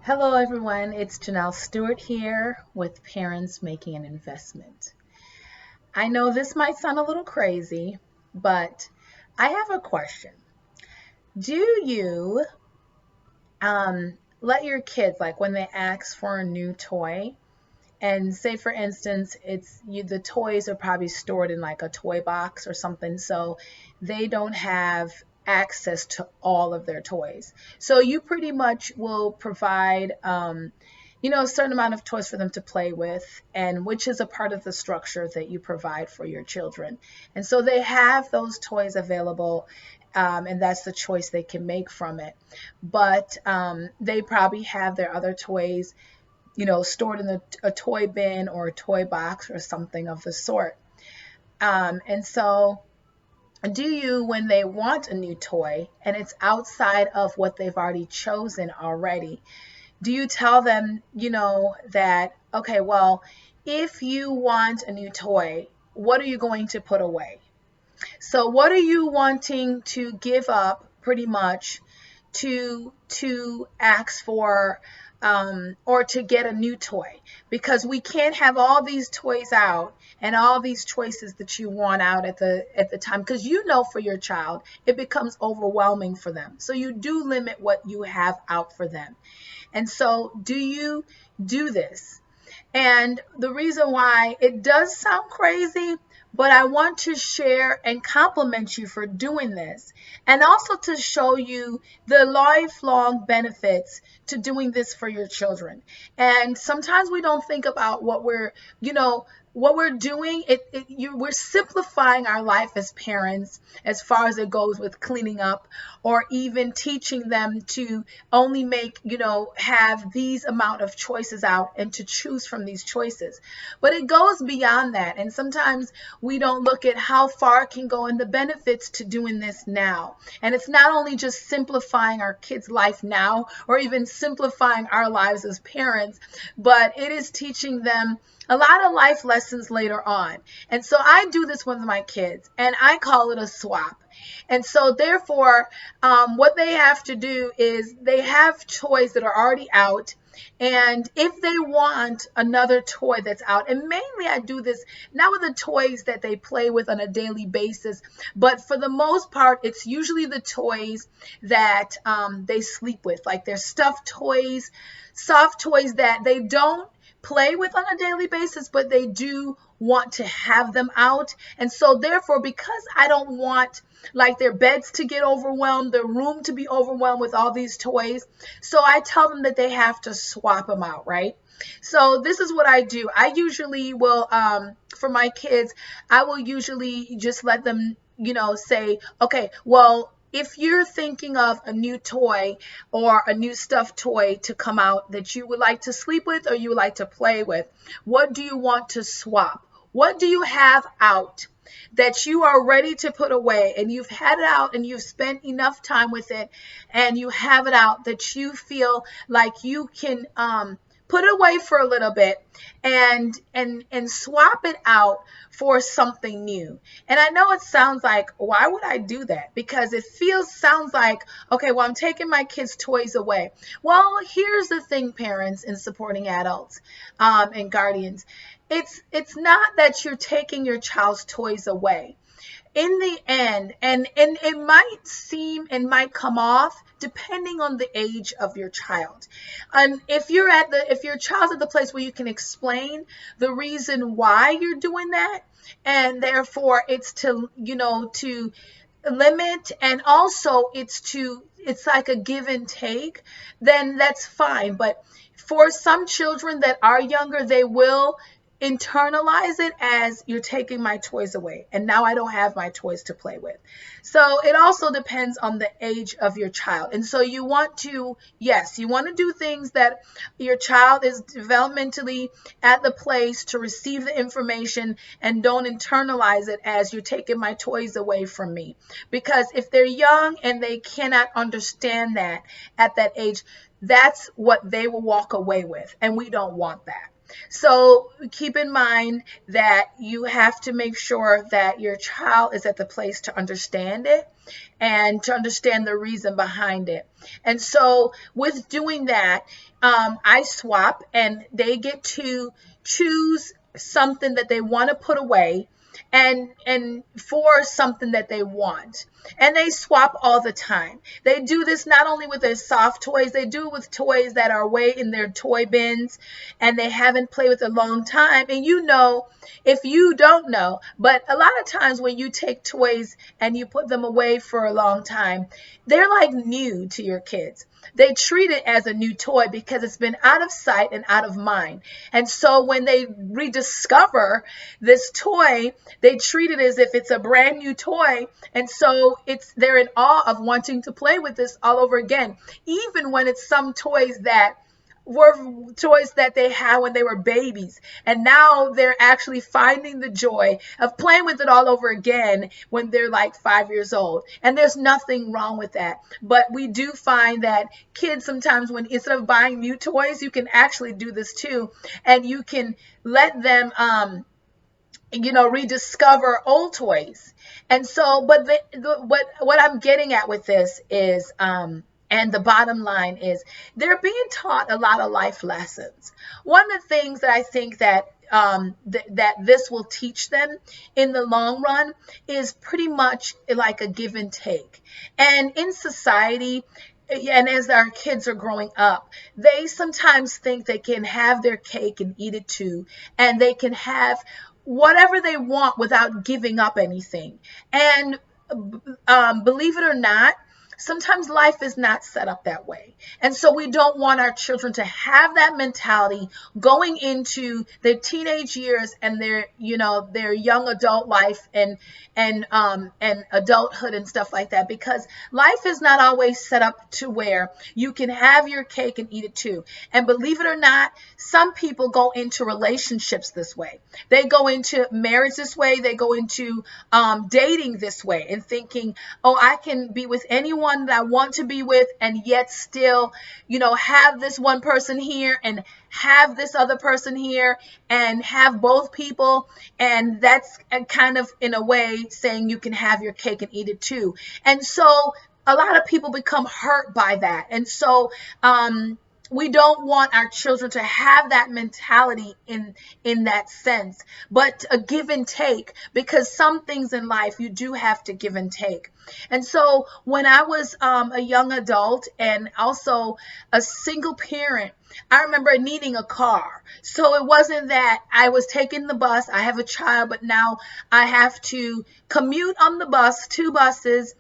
Hello, everyone. It's Janelle Stewart here with Parents Making an Investment. I know this might sound a little crazy, but I have a question. Do you let your kids, like when they ask for a new toy, and say for instance, the toys are probably stored in like a toy box or something, so they don't have access to all of their toys. So you pretty much will provide a certain amount of toys for them to play with, and which is a part of the structure that you provide for your children. And so they have those toys available, and that's the choice they can make from it. But they probably have their other toys, stored in a toy bin or a toy box or something of the sort. And so, do you, when they want a new toy and it's outside of what they've already chosen already, do you tell them, that, okay, well, if you want a new toy, what are you going to put away? So, what are you wanting to give up pretty much to ask for, or to get a new toy, because we can't have all these toys out and all these choices that you want out at the time, because for your child it becomes overwhelming for them, so you do limit what you have out for them. And so do you do this? And the reason why it does sound crazy, but I want to share and compliment you for doing this, and also to show you the lifelong benefits to doing this for your children. And sometimes we don't think about what we're doing. We're simplifying our life as parents, as far as it goes with cleaning up, or even teaching them to only have these amount of choices out and to choose from these choices. But it goes beyond that. And sometimes we don't look at how far it can go and the benefits to doing this now. And it's not only just simplifying our kids' life now, or even simplifying our lives as parents, but it is teaching them a lot of life lessons later on. And so I do this with my kids, and I call it a swap. And so therefore, what they have to do is they have toys that are already out. And if they want another toy that's out, and mainly I do this not with the toys that they play with on a daily basis, but for the most part, it's usually the toys that they sleep with, like their stuffed toys, soft toys that they don't play with on a daily basis, but they do want to have them out. And so therefore, because I don't want like their beds to get overwhelmed, their room to be overwhelmed with all these toys, so I tell them that they have to swap them out, right? So this is what I do. I usually will, for my kids, I will usually just let them, say, okay, well, if you're thinking of a new toy or a new stuffed toy to come out that you would like to sleep with or you would like to play with, what do you want to swap? What do you have out that you are ready to put away, and you've had it out and you've spent enough time with it, and you have it out that you feel like you can put it away for a little bit and swap it out for something new? And I know it sounds like, why would I do that? Because it sounds like, okay, well, I'm taking my kids' toys away. Well, here's the thing, parents and supporting adults, and guardians. It's not that you're taking your child's toys away. In the end, and it might seem and might come off depending on the age of your child. If your child's at the place where you can explain the reason why you're doing that, and therefore it's to limit, and also it's like a give and take, then that's fine. But for some children that are younger, they will internalize it as, you're taking my toys away and now I don't have my toys to play with. So it also depends on the age of your child. And so you want to do things that your child is developmentally at the place to receive the information, and don't internalize it as, you're taking my toys away from me. Because if they're young and they cannot understand that at that age, that's what they will walk away with, and we don't want that. So keep in mind that you have to make sure that your child is at the place to understand it and to understand the reason behind it. And so with doing that, I swap and they get to choose something that they want to put away and for something that they want, and they swap all the time. They do this not only with their soft toys, they do it with toys that are way in their toy bins and they haven't played with a long time. And you know, if you don't know, but a lot of times when you take toys and you put them away for a long time, they're like new to your kids. They treat it as a new toy because it's been out of sight and out of mind. And so when they rediscover this toy, they treat it as if it's a brand new toy. And so they're in awe of wanting to play with this all over again, even when it's some toys that were toys that they had when they were babies. And now they're actually finding the joy of playing with it all over again when they're like 5 years old. And there's nothing wrong with that. But we do find that kids sometimes, when instead of buying new toys, you can actually do this too. And you can let them rediscover old toys. And so, but what I'm getting at with this is, and the bottom line is, they're being taught a lot of life lessons. One of the things that I think that that this will teach them in the long run is pretty much like a give and take. And in society, and as our kids are growing up, they sometimes think they can have their cake and eat it too, and they can have whatever they want without giving up anything. And believe it or not, sometimes life is not set up that way. And so we don't want our children to have that mentality going into their teenage years and their young adult life and adulthood and stuff like that, because life is not always set up to where you can have your cake and eat it too. And believe it or not, some people go into relationships this way. They go into marriage this way. They go into dating this way and thinking, oh, I can be with anyone that I want to be with and yet still, have this one person here and have this other person here and have both people. And that's kind of in a way saying you can have your cake and eat it too. And so a lot of people become hurt by that. And so, we don't want our children to have that mentality in that sense, but a give and take, because some things in life you do have to give and take. And so when I was a young adult and also a single parent, I remember needing a car. So it wasn't that I was taking the bus. I have a child, but now I have to commute on the bus, two buses,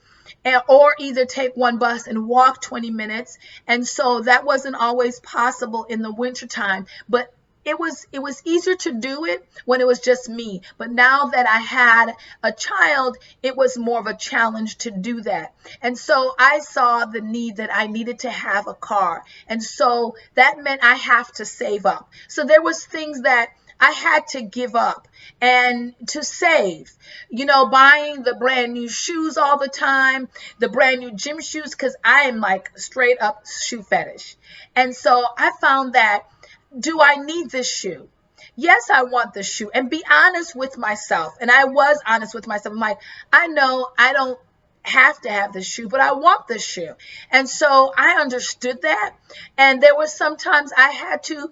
or either take one bus and walk 20 minutes. And so that wasn't always possible in the wintertime, but it was easier to do it when it was just me. But now that I had a child, it was more of a challenge to do that. And so I saw the need that I needed to have a car. And so that meant I have to save up. So there was things that I had to give up and to save, buying the brand new shoes all the time, the brand new gym shoes, because I am like straight up shoe fetish. And so I found that, do I need this shoe? Yes, I want this shoe. And be honest with myself. And I was honest with myself. I'm like, I know I don't have to have this shoe, but I want this shoe. And so I understood that. And there were sometimes I had to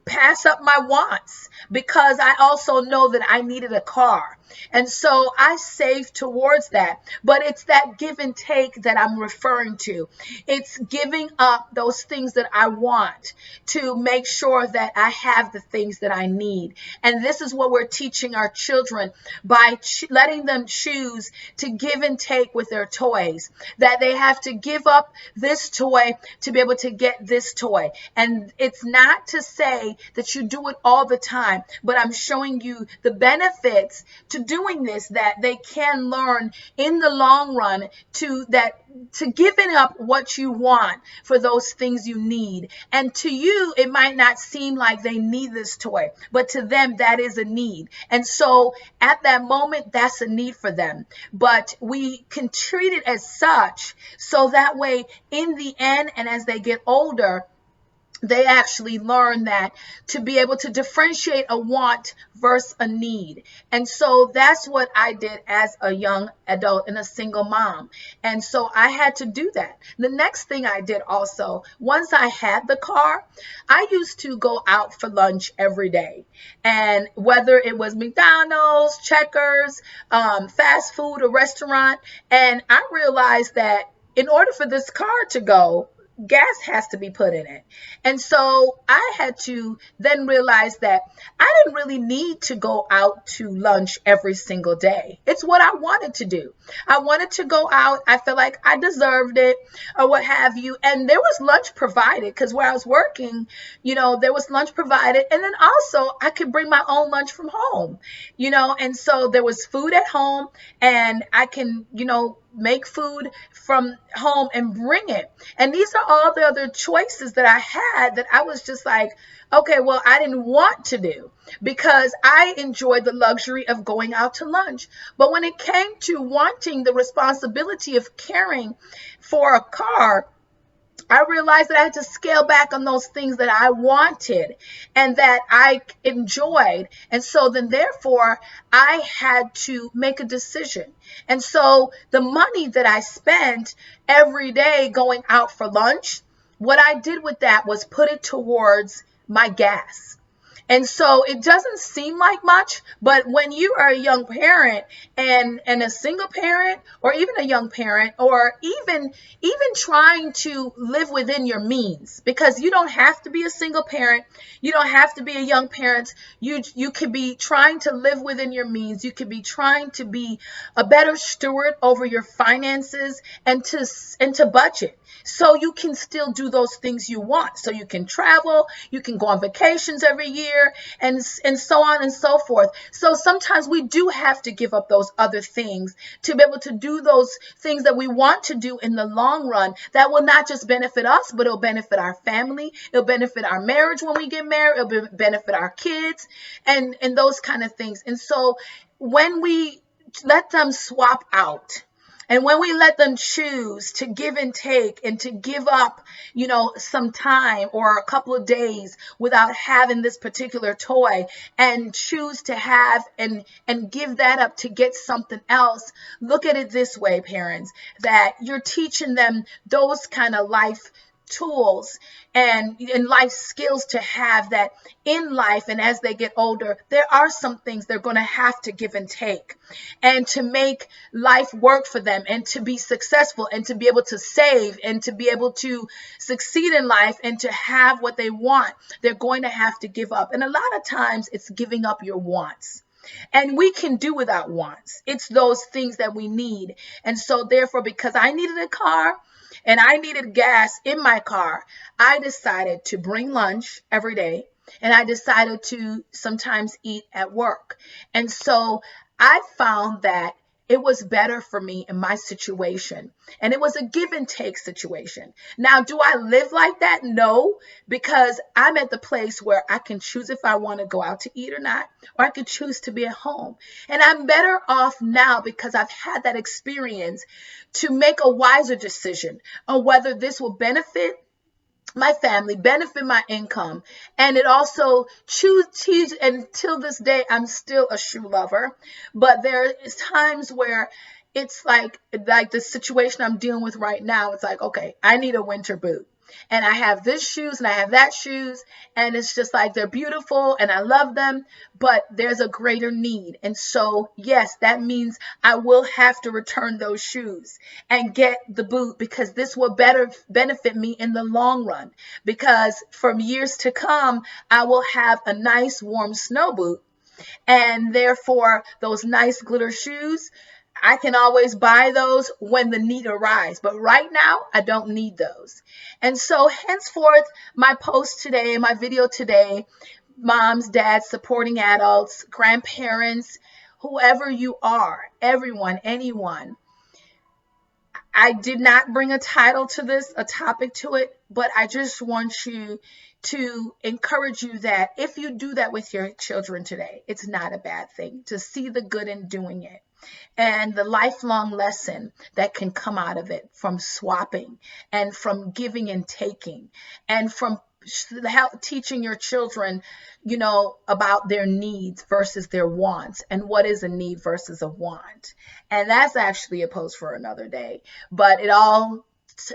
pass up my wants because I also know that I needed a car. And so I saved towards that. But it's that give and take that I'm referring to. It's giving up those things that I want to make sure that I have the things that I need. And this is what we're teaching our children by letting them choose to give and take with their toys, that they have to give up this toy to be able to get this toy. And it's not to say that you do it all the time, but I'm showing you the benefits to doing this, that they can learn in the long run to giving up what you want for those things you need. And to you, it might not seem like they need this toy, but to them, that is a need. And so at that moment, that's a need for them. But we can treat it as such, so that way, in the end, and as they get older, they actually learn that to be able to differentiate a want versus a need. And so that's what I did as a young adult and a single mom. And so I had to do that. The next thing I did also, once I had the car, I used to go out for lunch every day. And whether it was McDonald's, Checkers, fast food, or restaurant, and I realized that in order for this car to go, gas has to be put in it. And so I had to then realize that I didn't really need to go out to lunch every single day. It's what I wanted to do. I wanted to go out. I felt like I deserved it or what have you. And there was lunch provided because where I was working, there was lunch provided. And then also I could bring my own lunch from home, and so there was food at home and I can, make food from home and bring it. And these are all the other choices that I had that I was just like, okay, well, I didn't want to do because I enjoyed the luxury of going out to lunch. But when it came to wanting the responsibility of caring for a car, I realized that I had to scale back on those things that I wanted and that I enjoyed. And so then, therefore, I had to make a decision. And so the money that I spent every day going out for lunch, what I did with that was put it towards my gas. And so it doesn't seem like much, but when you are a young parent and a single parent or even a young parent or even trying to live within your means, because you don't have to be a single parent, you don't have to be a young parent, you could be trying to live within your means, you could be trying to be a better steward over your finances and to budget. So you can still do those things you want. So you can travel, you can go on vacations every year, and so on and so forth. So sometimes we do have to give up those other things to be able to do those things that we want to do in the long run that will not just benefit us, but it'll benefit our family. It'll benefit our marriage when we get married. It'll benefit our kids and those kind of things. And so when we let them swap out, and when we let them choose to give and take and to give up, some time or a couple of days without having this particular toy and choose to have and give that up to get something else, look at it this way, parents, that you're teaching them those kind of life tools and life skills to have that in life. And as they get older, there are some things they're going to have to give and take, and to make life work for them and to be successful and to be able to save and to be able to succeed in life and to have what they want, they're going to have to give up. And a lot of times it's giving up your wants. And we can do without wants. It's those things that we need. And so therefore, because I needed a car and I needed gas in my car, I decided to bring lunch every day. And I decided to sometimes eat at work. And so I found that it was better for me in my situation. And it was a give and take situation. Now, do I live like that? No, because I'm at the place where I can choose if I want to go out to eat or not, or I could choose to be at home. And I'm better off now because I've had that experience to make a wiser decision on whether this will benefit my family, benefit my income. And it also choose, until this day, I'm still a shoe lover, but there is times where it's like the situation I'm dealing with right now. It's like, okay, I need a winter boot. And I have this shoes and I have that shoes. And it's just like, they're beautiful and I love them, but there's a greater need. And so, yes, that means I will have to return those shoes and get the boot, because this will better benefit me in the long run. Because from years to come, I will have a nice warm snow boot. And therefore, those nice glitter shoes, I can always buy those when the need arises. But right now, I don't need those. And so henceforth, my post today, my video today, moms, dads, supporting adults, grandparents, whoever you are, everyone, anyone, I did not bring a title to this, a topic to it, but I just want you to encourage you that if you do that with your children today, it's not a bad thing to see the good in doing it. And the lifelong lesson that can come out of it from swapping and from giving and taking and from teaching your children, about their needs versus their wants, and what is a need versus a want. And that's actually a post for another day, but it all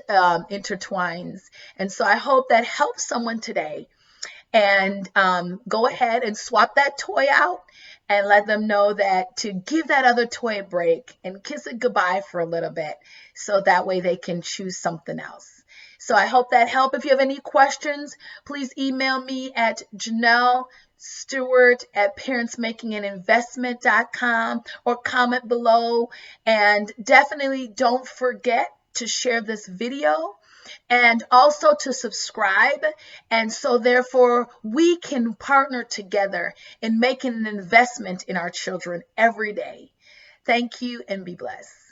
intertwines. And so I hope that helps someone today. And go ahead and swap that toy out and let them know that to give that other toy a break and kiss it goodbye for a little bit, so that way they can choose something else. So I hope that helped. If you have any questions, please email me at Janelle Stewart at parentsmakinganinvestment.com, or comment below. And definitely don't forget to share this video and also to subscribe. And so therefore we can partner together in making an investment in our children every day. Thank you and be blessed.